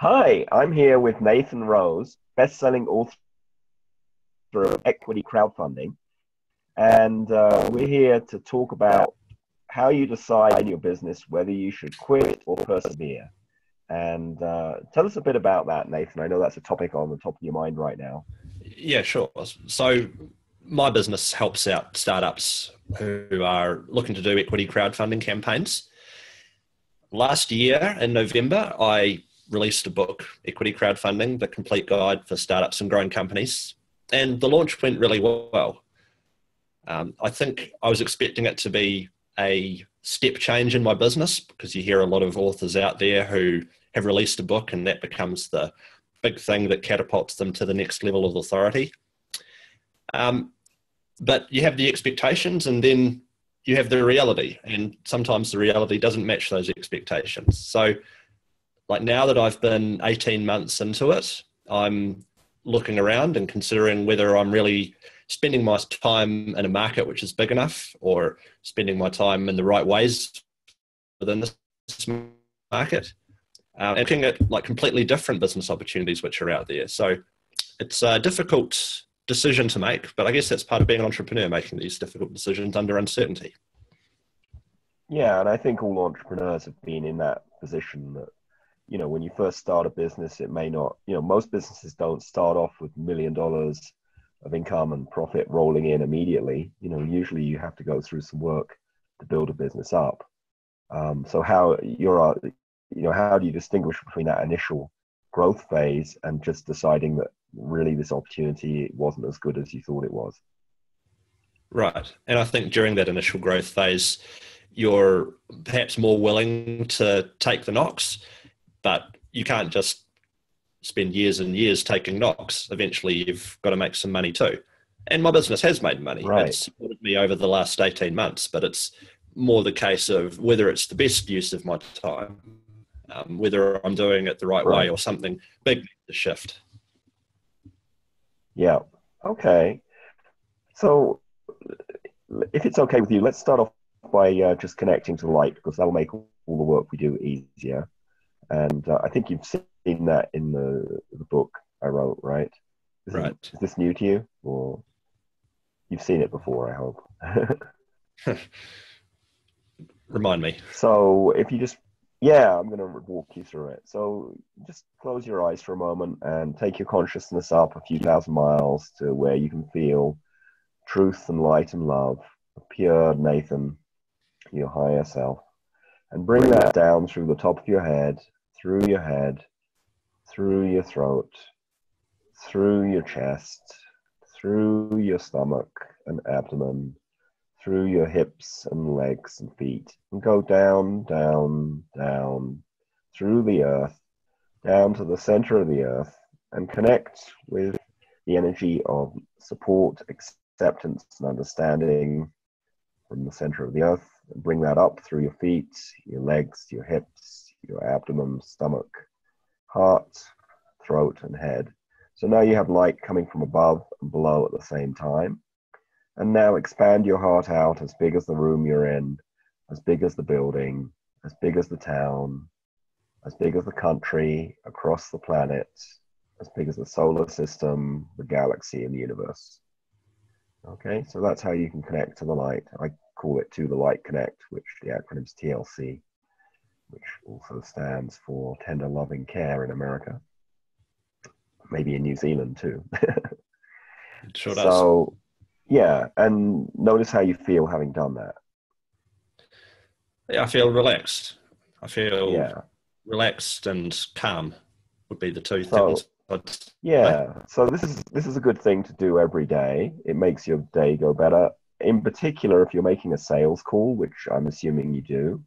Hi, I'm here with Nathan Rose, best-selling author of equity crowdfunding, and we're here to talk about how you decide in your business whether you should quit or persevere. And tell us a bit about that, Nathan. I know that's a topic on the top of your mind right now. Yeah, sure. So my business helps out startups who are looking to do equity crowdfunding campaigns. Last year in November, I released a book, Equity Crowdfunding, the complete guide for startups and growing companies. And the launch went really well. I think I was expecting it to be a step change in my business because you hear a lot of authors out there who have released a book and that becomes the big thing that catapults them to the next level of authority. But you have the expectations and then you have the reality, and sometimes the reality doesn't match those expectations. So like now that I've been 18 months into it, I'm looking around and considering whether I'm really spending my time in a market which is big enough or spending my time in the right ways within this market, and looking at like completely different business opportunities which are out there. So it's a difficult decision to make, but I guess that's part of being an entrepreneur, making these difficult decisions under uncertainty. Yeah, and I think all entrepreneurs have been in that position that, when you first start a business, it may not, most businesses don't start off with $1 million of income and profit rolling in immediately. Usually you have to go through some work to build a business up. So how do you distinguish between that initial growth phase and just deciding that really this opportunity wasn't as good as you thought it was? Right. And I think during that initial growth phase, you're perhaps more willing to take the knocks, but you can't just spend years and years taking knocks. Eventually, you've got to make some money too. And my business has made money. Right. It's supported me over the last 18 months, but it's more the case of whether it's the best use of my time, whether I'm doing it the right way or something big to shift. Yeah. Okay. So if it's okay with you, let's start off by just connecting to the light, because that will make all the work we do easier. And I think you've seen that in the book I wrote, right? Right. Is this new to you, or you've seen it before, I hope? Remind me. So if you just, yeah, I'm going to walk you through it. So just close your eyes for a moment and take your consciousness up a few thousand miles to where you can feel truth and light and love, a pure Nathan, your higher self, and bring that down through the top of your head, through your throat, through your chest, through your stomach and abdomen, through your hips and legs and feet, and go down, down, down, through the earth, down to the center of the earth, and connect with the energy of support, acceptance, and understanding from the center of the earth, and bring that up through your feet, your legs, your hips, your abdomen, stomach, heart, throat, and head. So now you have light coming from above and below at the same time. And now expand your heart out as big as the room you're in, as big as the building, as big as the town, as big as the country, across the planet, as big as the solar system, the galaxy, and the universe. Okay, so that's how you can connect to the light. I call it To the Light Connect, which the acronym is TLC, which also stands for Tender Loving Care in America. Maybe in New Zealand too. It sure does. So, yeah, and notice how you feel having done that. Yeah, I feel relaxed. I feel relaxed and calm would be the two things. Yeah, so this is a good thing to do every day. It makes your day go better. In particular, if you're making a sales call, which I'm assuming you do.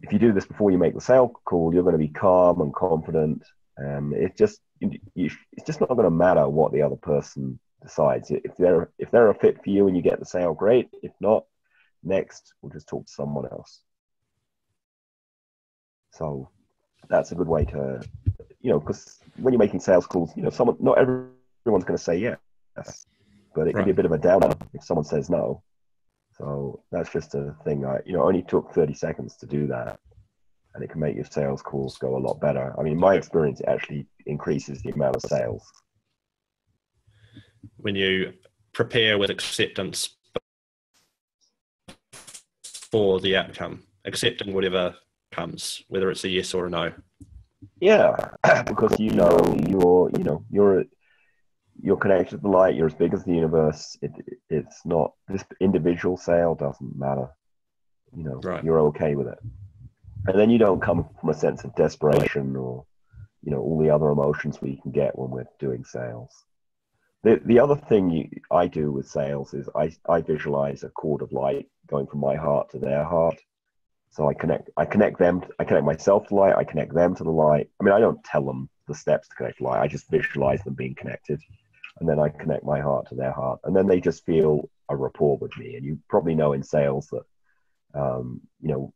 If you do this before you make the sales call, you're going to be calm and confident, and it's just not going to matter what the other person decides. If they're a fit for you and you get the sale, great. If not, next we'll just talk to someone else. So that's a good way to, because when you're making sales calls, not everyone's going to say yes, but it can be a bit of a downer if someone says no. So that's just a thing. Only took 30 seconds to do that. and it can make your sales calls go a lot better. I mean, in my experience, it actually increases the amount of sales. When you prepare with acceptance for the outcome, accepting whatever comes, whether it's a yes or a no. Yeah, because you're connected to the light. You're as big as the universe. It's not, this individual sale doesn't matter. Right. You're okay with it, and then you don't come from a sense of desperation or all the other emotions we can get when we're doing sales. The other thing I do with sales is I visualize a cord of light going from my heart to their heart. So I connect myself to light, I connect them to the light. I mean, I don't tell them the steps to connect light. I just visualize them being connected. And then I connect my heart to their heart. And then they just feel a rapport with me. And you probably know in sales that,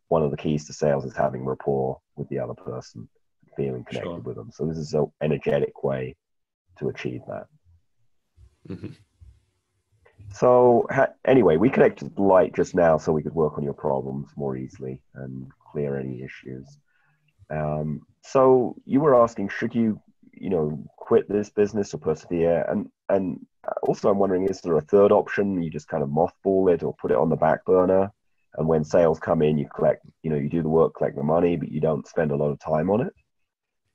one of the keys to sales is having rapport with the other person, feeling connected with them. So this is an energetic way to achieve that. Mm-hmm. So anyway, we connected the light just now so we could work on your problems more easily and clear any issues. So you were asking, should you, quit this business or persevere? And also I'm wondering, is there a third option? You just kind of mothball it or put it on the back burner, and when sales come in, you collect, you do the work, collect the money, but you don't spend a lot of time on it.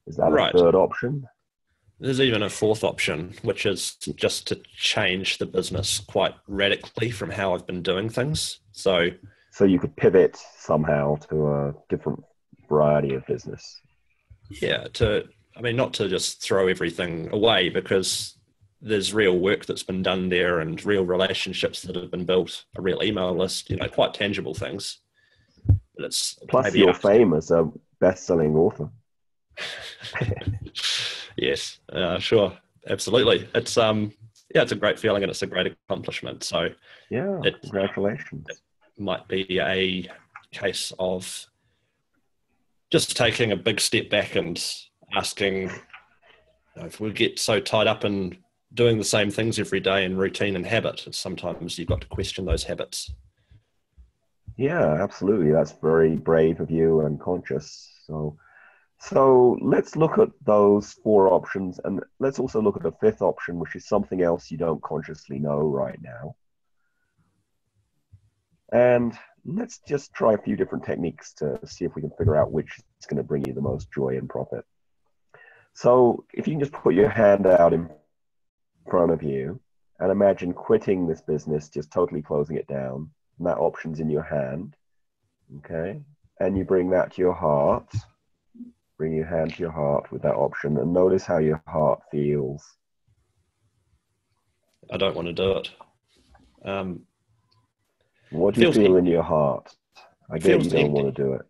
Is that a third option? There's even a fourth option, which is just to change the business quite radically from how I've been doing things. So you could pivot somehow to a different variety of business. Yeah, not to just throw everything away, because there's real work that's been done there and real relationships that have been built, a real email list, quite tangible things. But it's plus you're famous, a best-selling author. Yes, sure, absolutely. It's it's a great feeling and it's a great accomplishment. So yeah, congratulations. It might be a case of just taking a big step back and asking, if we get so tied up in doing the same things every day in routine and habit, sometimes you've got to question those habits. Yeah, absolutely. That's very brave of you and conscious. So let's look at those four options, and let's also look at a fifth option, which is something else you don't consciously know right now. And let's just try a few different techniques to see if we can figure out which is going to bring you the most joy and profit. So if you can just put your hand out in front of you and imagine quitting this business, just totally closing it down, and that option's in your hand, okay? And you bring that to your heart. Bring your hand to your heart with that option and notice how your heart feels. I don't want to do it. What do you feel in your heart? I get you don't want to do it.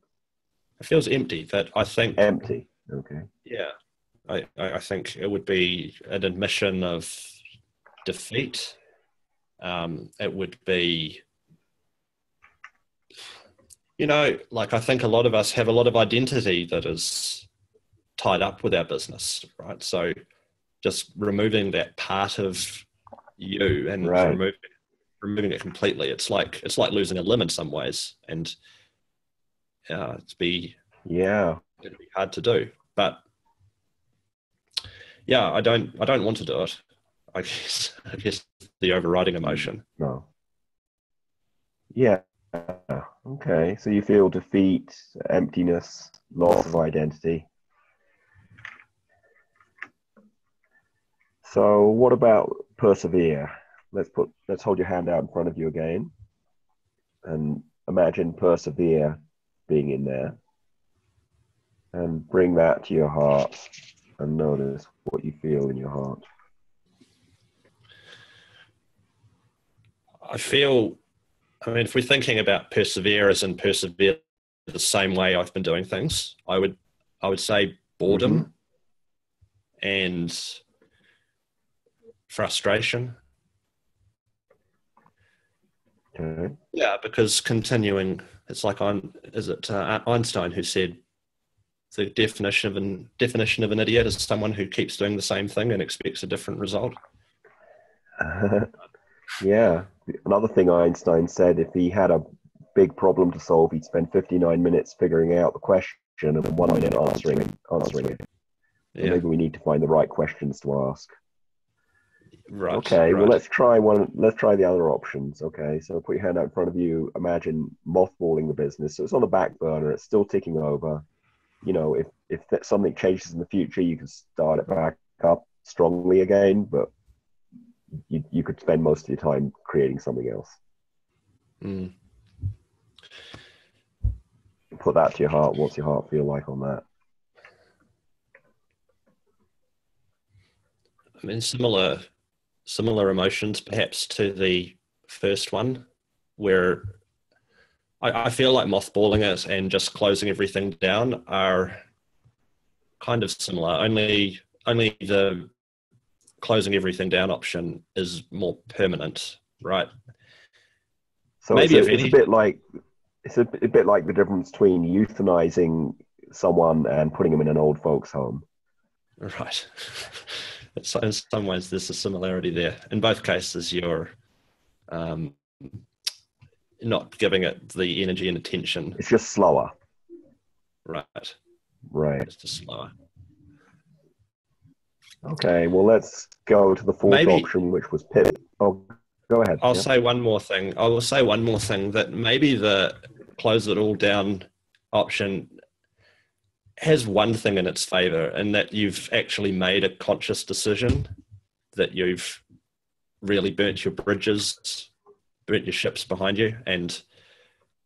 It feels empty, but I think... Empty, okay. Yeah. I think it would be an admission of defeat. It would be... I think a lot of us have a lot of identity that is tied up with our business, right? So just removing that part of you and removing it completely, it's like losing a limb in some ways, and it'd be hard to do. But I don't want to do it. I guess the overriding emotion. No. Yeah. Okay, so you feel defeat, emptiness, loss of identity. So what about persevere? Let's hold your hand out in front of you again and imagine persevere being in there, and bring that to your heart and notice what you feel in your heart. If we're thinking about persevere as in persevere the same way I've been doing things, I would say boredom and frustration. Okay. Yeah, because continuing, it's like Einstein who said the definition of an idiot is someone who keeps doing the same thing and expects a different result. Yeah. Another thing Einstein said, if he had a big problem to solve, he'd spend 59 minutes figuring out the question and one minute answering it. So maybe we need to find the right questions to ask. Right. Okay, well, let's try the other options. Okay, so put your hand out in front of you. Imagine mothballing the business. So it's on the back burner. It's still ticking over. You know, if something changes in the future, you can start it back up strongly again, but you could spend most of your time creating something else. Mm. Put that to your heart. What's your heart feel like on that? I mean, similar emotions perhaps to the first one, where I feel like mothballing it and just closing everything down are kind of similar. Only the closing everything down option is more permanent, right? So it's a bit like the difference between euthanizing someone and putting them in an old folks' home. Right. So in some ways, there's a similarity there. In both cases, you're not giving it the energy and attention. It's just slower. Right. It's just slower. Okay, well, let's go to the fourth option, which was pivot. Oh, go ahead. I'll say one more thing. I will say one more thing, that maybe the close it all down option has one thing in its favor, and that you've actually made a conscious decision, that you've really burnt your bridges, burnt your ships behind you, and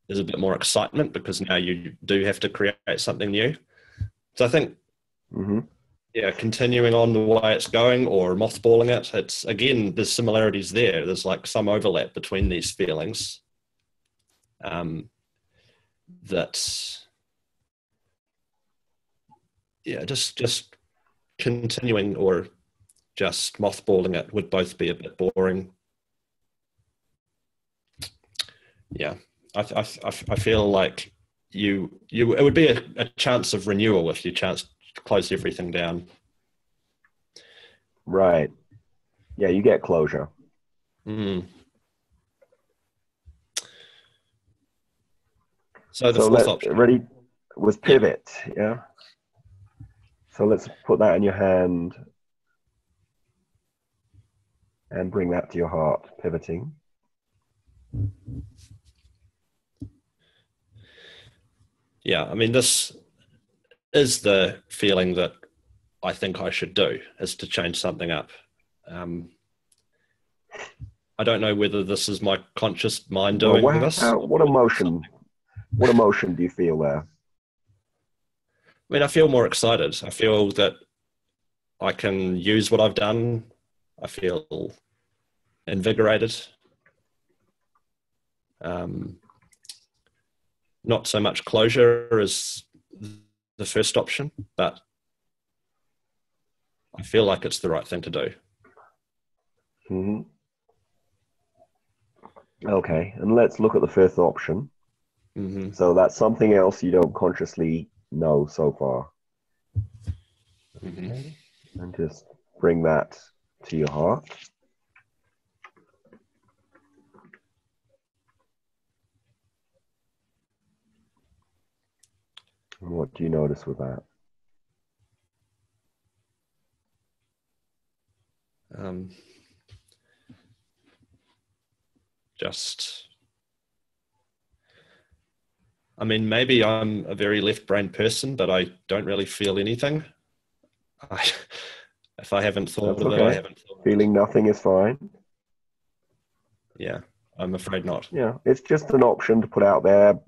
there's a bit more excitement because now you do have to create something new. So I think, continuing on the way it's going or mothballing it, it's, again, there's similarities there. There's like some overlap between these feelings. Just continuing or just mothballing it would both be a bit boring. Yeah, I feel like it would be a chance of renewal if you close everything down. Right. Yeah, you get closure. So the fourth option. Ready was pivot, yeah? So let's put that in your hand and bring that to your heart, pivoting. Yeah, I mean, this is the feeling that I think I should do, is to change something up. I don't know whether this is my conscious mind doing this. What emotion do you feel there? I mean, I feel more excited. I feel that I can use what I've done. I feel invigorated. Not so much closure as the first option, but I feel like it's the right thing to do. Okay, and let's look at the fifth option. So that's something else you don't consciously know so far. And just bring that to your heart. And what do you notice with that? I mean, maybe I'm a very left-brained person, but I don't really feel anything. If I haven't thought of it, I haven't thought. Feeling nothing is fine. Yeah, I'm afraid not. Yeah, it's just an option to put out there.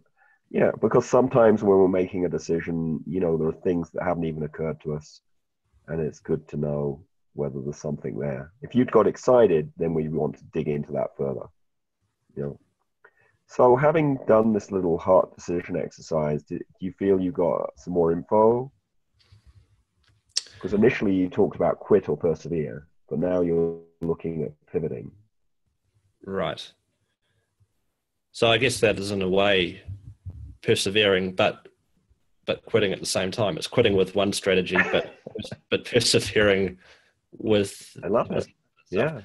Yeah, because sometimes when we're making a decision, there are things that haven't even occurred to us, and it's good to know whether there's something there. If you'd got excited, then we want to dig into that further. So having done this little heart decision exercise, do you feel you got some more info? Because initially you talked about quit or persevere, but now you're looking at pivoting. Right. So I guess that is, in a way, persevering, but quitting at the same time. It's quitting with one strategy, but persevering with. I love it. Yeah.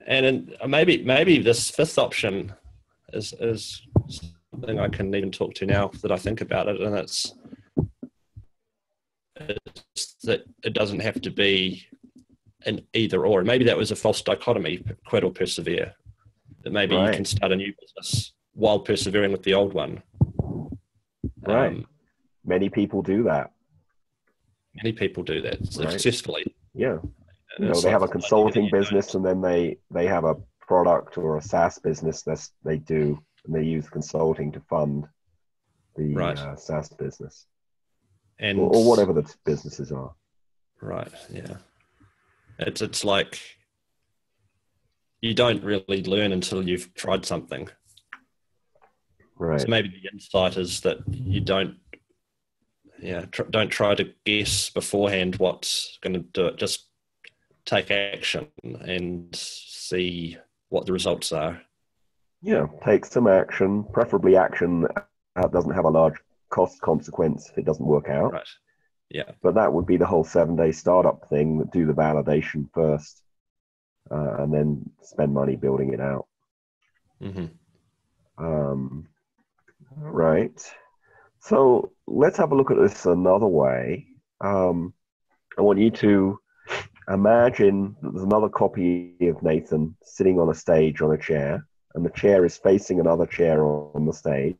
And maybe this fifth option is something I can even talk to now that I think about it, and it's that it doesn't have to be an either or. Maybe that was a false dichotomy, quit or persevere. That maybe you can start a new business while persevering with the old one. Right. Many people do that. Many people do that successfully. Yeah. They have a consulting business, and then they have a product or a SaaS business that they do, and they use consulting to fund the SaaS business, and or whatever the businesses are. Right. Yeah. It's like you don't really learn until you've tried something. Right. So maybe the insight is that you don't try to guess beforehand what's going to do it. Just take action and see what the results are. Yeah, take some action, preferably action that doesn't have a large cost consequence if it doesn't work out. Right. Yeah. But that would be the whole 7-day startup thing, do the validation first, and then spend money building it out. Mm-hmm. Right. So let's have a look at this another way. I want you to imagine that there's another copy of Nathan sitting on a stage on a chair, and the chair is facing another chair on the stage.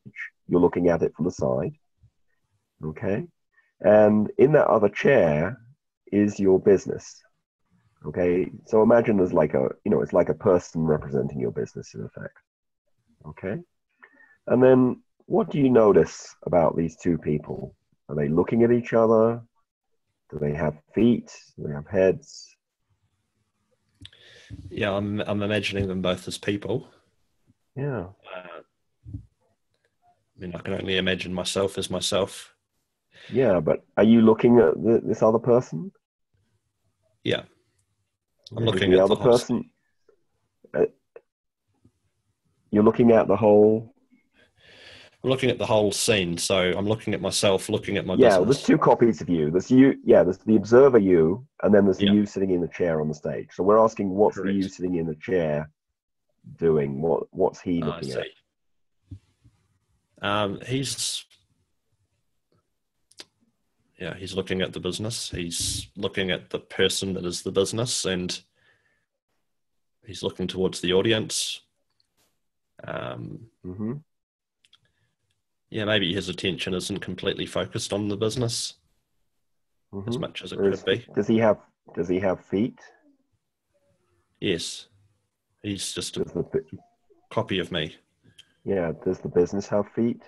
You're looking at it from the side. Okay. And in that other chair is your business. Okay. So imagine there's like it's like a person representing your business in effect. Okay. And then what do you notice about these two people? Are they looking at each other? Do they have feet? Do they have heads? Yeah, I'm imagining them both as people. Yeah. I can only imagine myself as myself. Yeah, but are you looking at this other person? Yeah. I'm looking at the other person. You're looking at the whole... I'm looking at the whole scene. So I'm looking at myself, looking at my business. Yeah, there's two copies of you. There's you. Yeah, there's the observer you, and then there's the you sitting in the chair on the stage. So we're asking, what's the you sitting in the chair doing? What's he looking at? He's looking at the business. He's looking at the person that is the business, and he's looking towards the audience. Yeah, maybe his attention isn't completely focused on the business as much as it could be. Does he have feet? Yes. He's just a copy of me. Yeah. Does the business have feet?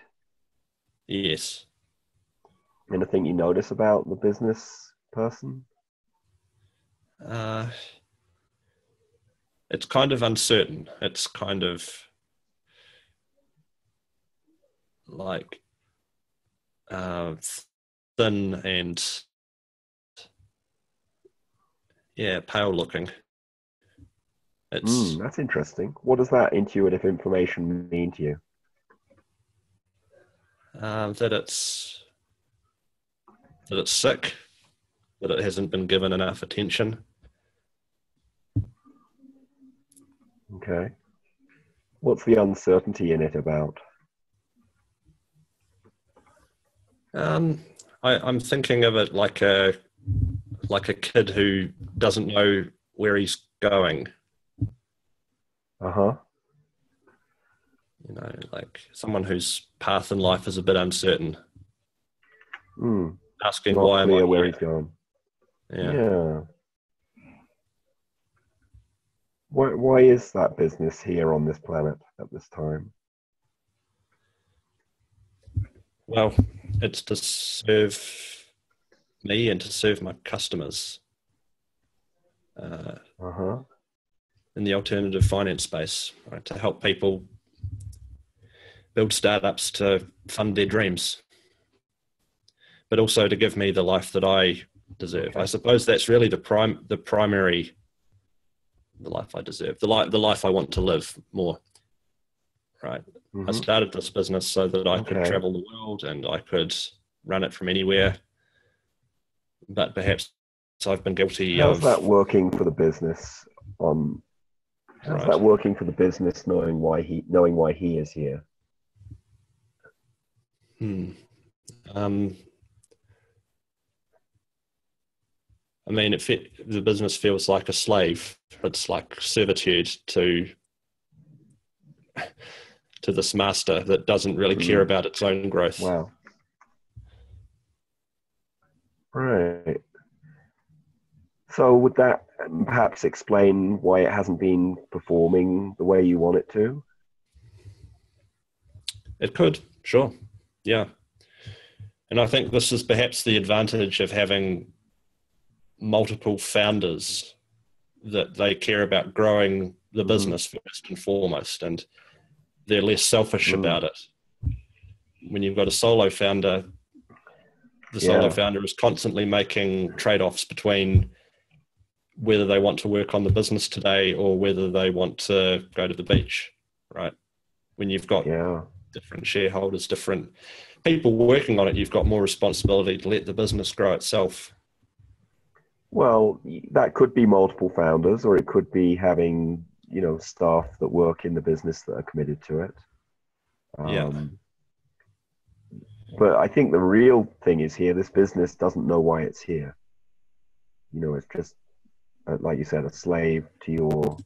Yes. Anything you notice about the business person? It's kind of uncertain. It's kind of like thin and pale looking. That's interesting. What does that intuitive information mean to you? That it's sick, that it hasn't been given enough attention. Okay. What's the uncertainty in it about? I'm thinking of it like a kid who doesn't know where he's going. Like someone whose path in life is a bit uncertain. Asking not why clear am I where here? he's going. Yeah. Why is that business here on this planet at this time? Well, it's to serve me and to serve my customers in the alternative finance space, right? To help people build startups to fund their dreams, but also to give me the life that I deserve. Okay. I suppose that's really the life I deserve, the life I want to live more, right? I started this business so that I could travel the world and I could run it from anywhere. But perhaps I've been guilty of... How's that working for the business? How's that working for the business, knowing why he is here? I mean, the business feels like a slave. It's like servitude to this master that doesn't really care about its own growth. Wow. Right. So would that perhaps explain why it hasn't been performing the way you want it to? It could, sure. Yeah. And I think this is perhaps the advantage of having multiple founders, that they care about growing the business first and foremost, and they're less selfish about it. When you've got a solo founder, the solo founder is constantly making trade-offs between whether they want to work on the business today or whether they want to go to the beach, right? When you've got different shareholders, different people working on it, you've got more responsibility to let the business grow itself. Well, that could be multiple founders, or it could be having, staff that work in the business that are committed to it. But I think the real thing is here, this business doesn't know why it's here. It's just, like you said, a slave to your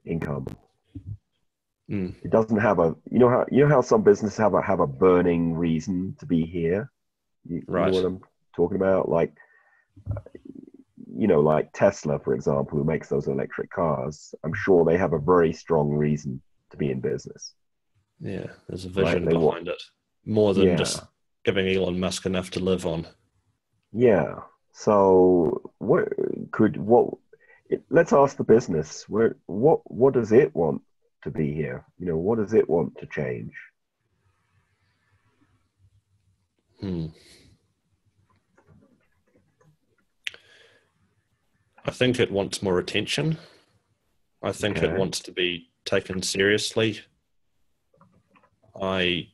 income. It doesn't have how some businesses have a burning reason to be here. You know what I'm talking about? Like Tesla, for example, who makes those electric cars. I'm sure they have a very strong reason to be in business. Yeah, there's a vision behind it, more than just giving Elon Musk enough to live on. Yeah. So let's ask the business, what does it want to be here? What does it want to change? I think it wants more attention. I think it wants to be taken seriously. I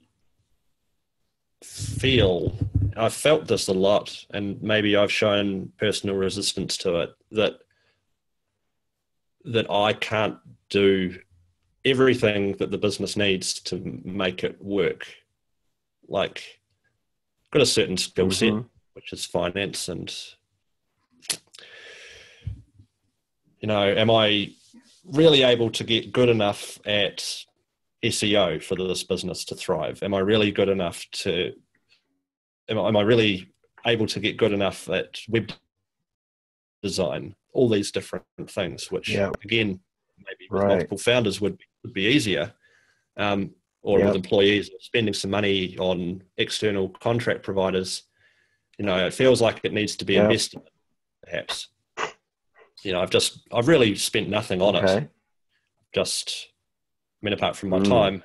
felt this a lot, and maybe I've shown personal resistance to it, that I can't do everything that the business needs to make it work. Like, I've got a certain skill set, which is finance, and am I really able to get good enough at SEO for this business to thrive? Am I really good enough am I really able to get good enough at web design? All these different things, which again, maybe with multiple founders would be easier, or with employees spending some money on external contract providers. It feels like it needs to be invested in, perhaps. I've really spent nothing on it. Apart from my time.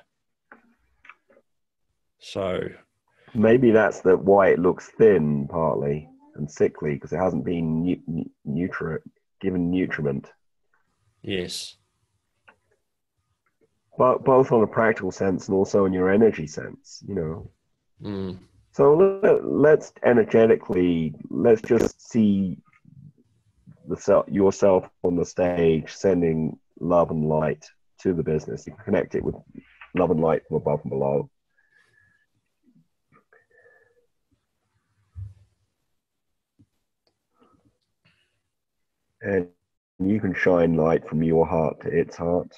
So maybe that's why it looks thin, partly, and sickly, because it hasn't been given nutriment. Yes. But both on a practical sense and also in your energy sense, So let's just see yourself on the stage sending love and light to the business. You can connect it with love and light from above and below. And you can shine light from your heart to its heart.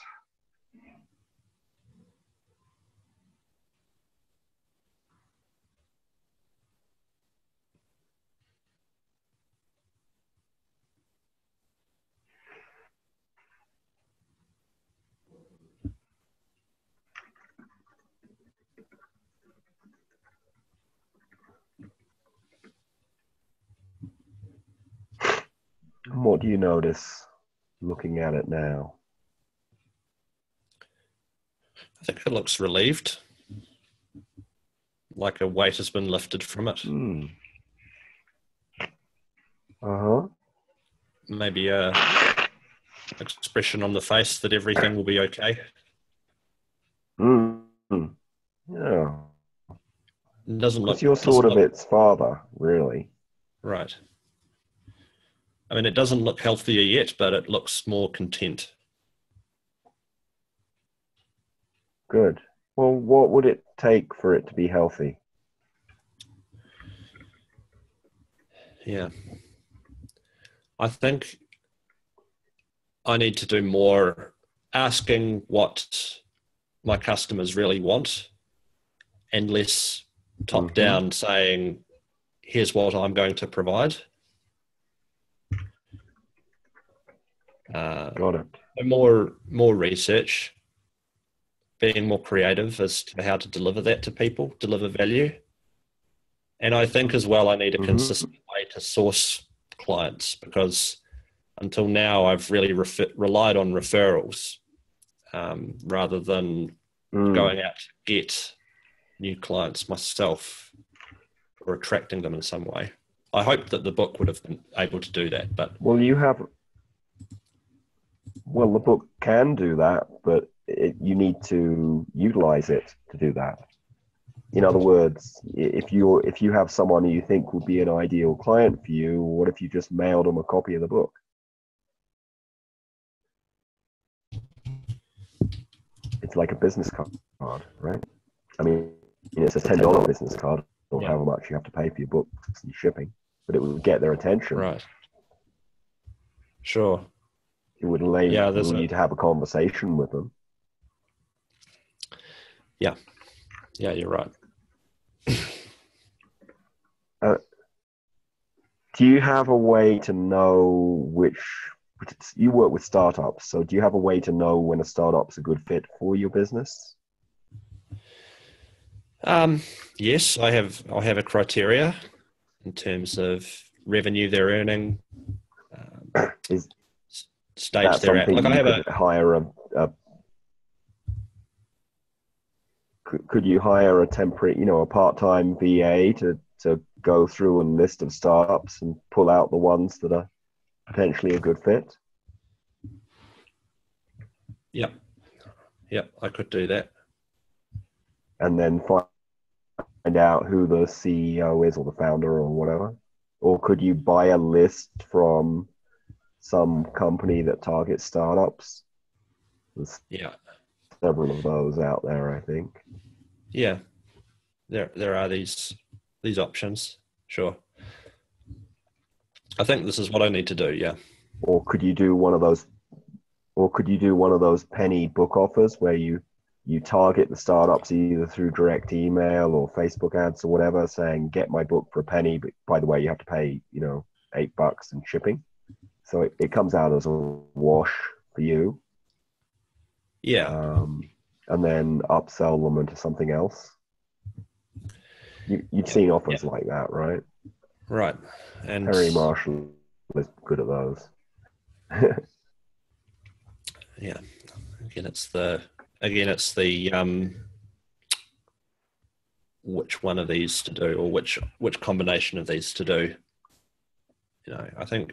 And what do you notice looking at it now? I think it looks relieved, like a weight has been lifted from it. Maybe a expression on the face that everything will be okay. Yeah. It doesn't look. Because you're sort of its father, really. Right. I mean, it doesn't look healthier yet, but it looks more content. Good. Well, what would it take for it to be healthy? Yeah. I think I need to do more asking what my customers really want and less top down saying, here's what I'm going to provide. Got it. More research, being more creative as to how to deliver that to people, deliver value. And I think as well, I need a consistent way to source clients, because until now I've really relied on referrals rather than going out to get new clients myself or attracting them in some way. I hope that the book would have been able to do that, but the book can do that, but you need to utilize it to do that. In other words, if you have someone who you think would be an ideal client for you, what if you just mailed them a copy of the book? It's like a business card, right? I mean, it's a $10 business card, or however much you have to pay for your books and shipping, but it would get their attention. Right. Sure. It would allow you to have a conversation with them. Yeah. Yeah, you're right. Do you have a way to know you work with startups, so do you have a way to know when a startup's a good fit for your business? Yes, I have a criteria in terms of revenue they're earning, stage they're at. Like, I have hire could you hire a temporary, a part-time VA to go through a list of startups and pull out the ones that are potentially a good fit? Yep, I could do that. And then find out who the CEO is or the founder or whatever? Or could you buy a list from some company that targets startups? There's several of those out there, I think. Yeah, there are these options. Sure. I think this is what I need to do. Yeah. Or could you do one of those? Or could you do one of those penny book offers where you target the startups either through direct email or Facebook ads or whatever, saying get my book for a penny, but by the way, you have to pay $8 in shipping. So it comes out as a wash for you. Yeah. And then upsell them into something else. You've seen offers like that, right? Right. And Perry Marshall is good at those. Yeah. Again, it's the which one of these to do, or which combination of these to do. I think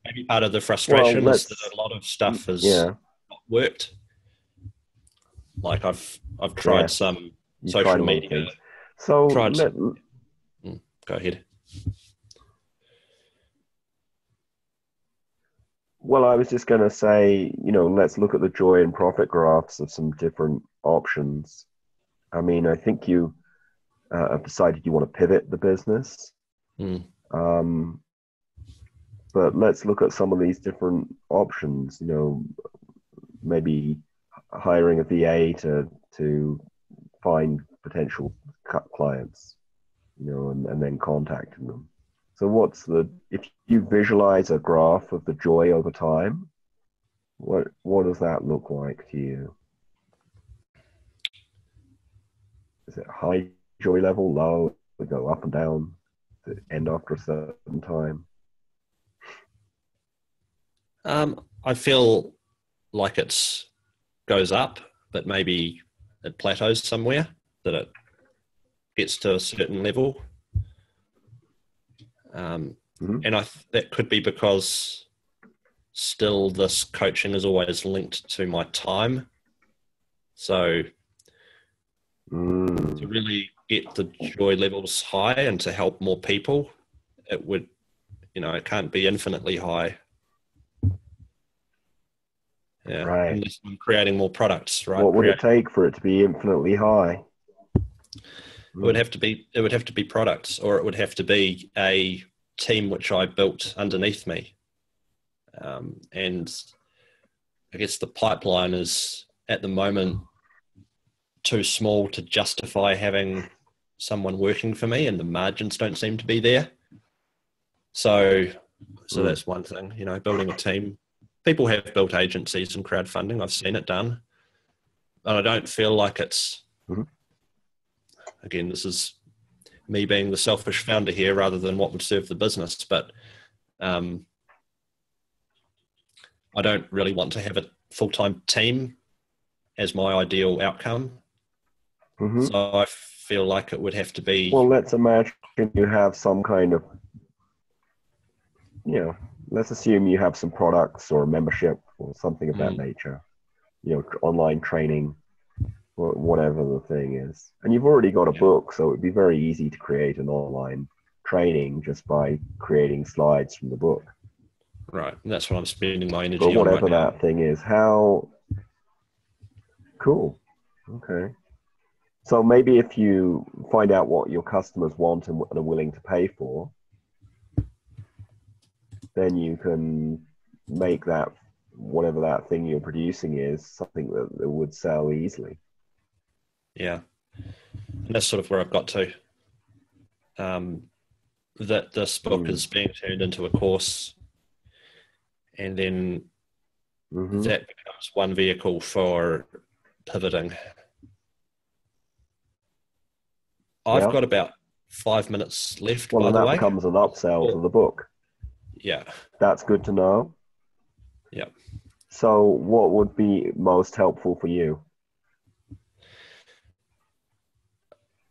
maybe part of the frustration is that a lot of stuff has not worked. Like I've tried some social media. So go ahead. Well, I was just going to say, let's look at the joy and profit graphs of some different options. I mean, I think you have decided you want to pivot the business. But let's look at some of these different options, maybe hiring a VA to find potential clients, and then contacting them. So if you visualize a graph of the joy over time, what does that look like to you? Is it high joy level, low? We go up and down? Does it end after a certain time? I feel like it goes up, but maybe it plateaus somewhere, that it gets to a certain level. And that could be because still this coaching is always linked to my time. So to really get the joy levels high and to help more people, it would, it can't be infinitely high. Yeah, right. Unless I'm creating more products, right? What would it take for it to be infinitely high? It would have to be products, or it would have to be a team which I built underneath me. And I guess the pipeline is at the moment too small to justify having someone working for me, and the margins don't seem to be there. So that's one thing, building a team. People have built agencies and crowdfunding. I've seen it done. And I don't feel like it's, again, this is me being the selfish founder here rather than what would serve the business. But I don't really want to have a full-time team as my ideal outcome. So I feel like it would have to be... Well, let's imagine you have some kind of, let's assume you have some products or membership or something of that nature, online training, or whatever the thing is. And you've already got a book, so it would be very easy to create an online training just by creating slides from the book. Right. And that's what I'm spending my energy on right now. But whatever that thing is, how... Cool. Okay. So maybe if you find out what your customers want and are willing to pay for, then you can make that, whatever that thing you're producing is, something that would sell easily. Yeah. And that's sort of where I've got to. That this book is being turned into a course, and then that becomes one vehicle for pivoting. I've got about 5 minutes left, by the way. Well, that becomes an upsell to the book. Yeah. That's good to know. Yeah. So what would be most helpful for you?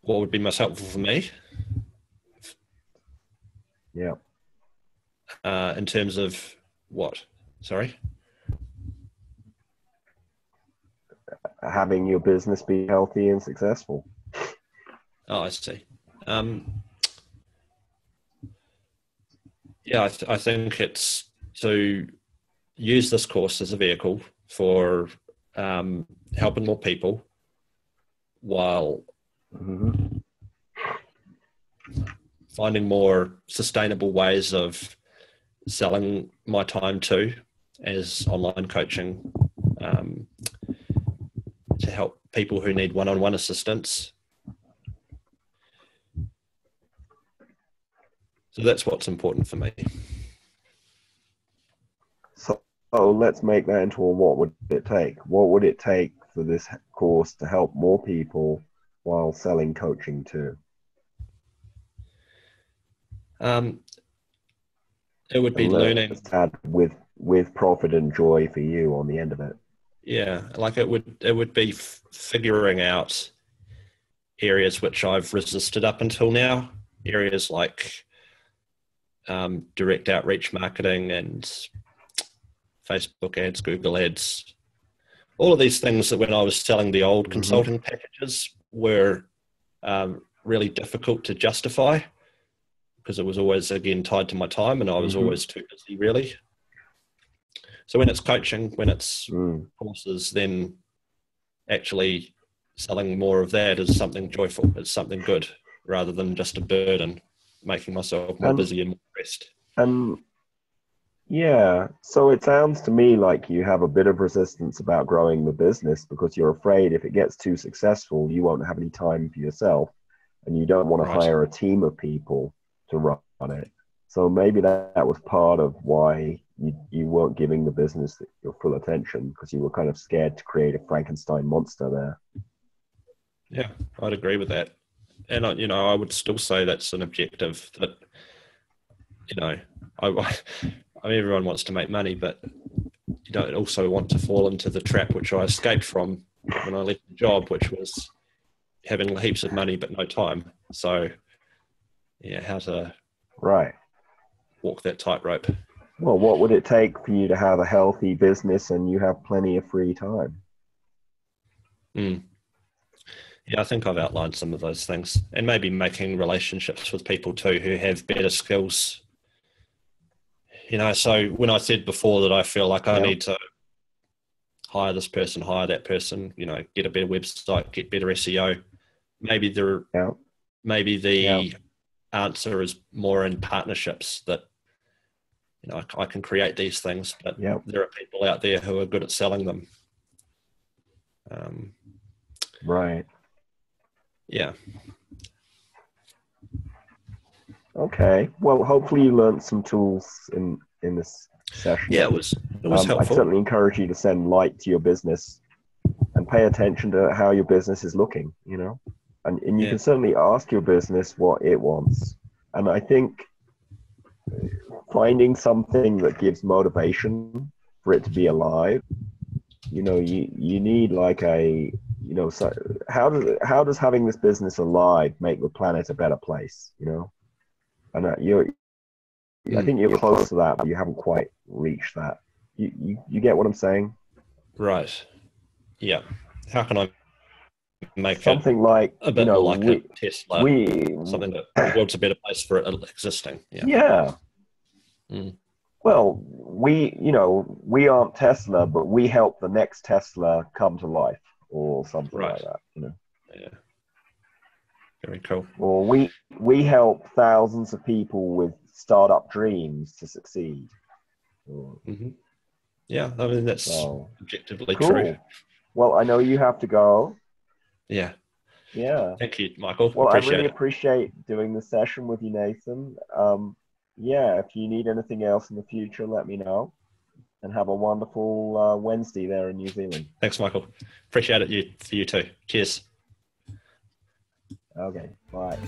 What would be most helpful for me? Yeah. In terms of what? Sorry? Having your business be healthy and successful. Oh, I see. Yeah, I think it's to use this course as a vehicle for helping more people while finding more sustainable ways of selling my time too, as online coaching, to help people who need one-on-one assistance. So that's what's important for me. So let's make that into a what would it take? What would it take for this course to help more people while selling coaching too? It would be learning with profit and joy for you on the end of it. Yeah, like it would be figuring out areas which I've resisted up until now, areas like direct outreach marketing and Facebook ads, Google ads, all of these things that when I was selling the old consulting packages were really difficult to justify because it was always, again, tied to my time and I was always too busy, really. So when it's coaching, when it's courses, then actually selling more of that is something joyful. It's something good rather than just a burden, making myself more busy and more stressed. Yeah, so it sounds to me like you have a bit of resistance about growing the business because you're afraid if it gets too successful, you won't have any time for yourself and you don't want to hire a team of people to run it. So maybe that was part of why you weren't giving the business your full attention because you were kind of scared to create a Frankenstein monster there. Yeah, I'd agree with that. And, I would still say that's an objective that, everyone wants to make money, but you don't also want to fall into the trap which I escaped from when I left the job, which was having heaps of money but no time. So, yeah, how to walk that tightrope. Well, what would it take for you to have a healthy business and you have plenty of free time? Yeah, I think I've outlined some of those things, and maybe making relationships with people too who have better skills. So when I said before that I feel like I need to hire this person, hire that person, get a better website, get better SEO, maybe the answer is more in partnerships, that you know, I can create these things, but Yeah. there are people out there who are good at selling them. Right. Yeah. Okay. Well, hopefully you learned some tools in this session. Yeah, it was helpful. I certainly encourage you to send light to your business and pay attention to how your business is looking, you know, and you can certainly ask your business what it wants. And I think finding something that gives motivation for it to be alive, you know, you need like a, you know, so how does having this business alive make the planet a better place, you know? And I think you're close to that, but you haven't quite reached that. You get what I'm saying? Right. Yeah. How can I make something like a bit, you know, more like a Tesla, something that the world's a better place for it existing? Yeah. Well, we aren't Tesla, but we help the next Tesla come to life, or something like that. You know. Yeah. Very cool. Or we help thousands of people with startup dreams to succeed. Yeah, I mean that's objectively cool. true. Well, I know you have to go. Yeah. Yeah. Thank you, Michael. Well, I really appreciate doing the session with you, Nathan. Yeah, if you need anything else in the future, let me know. And have a wonderful Wednesday there in New Zealand. Thanks, Michael. Appreciate it for you too. Cheers. Okay, bye.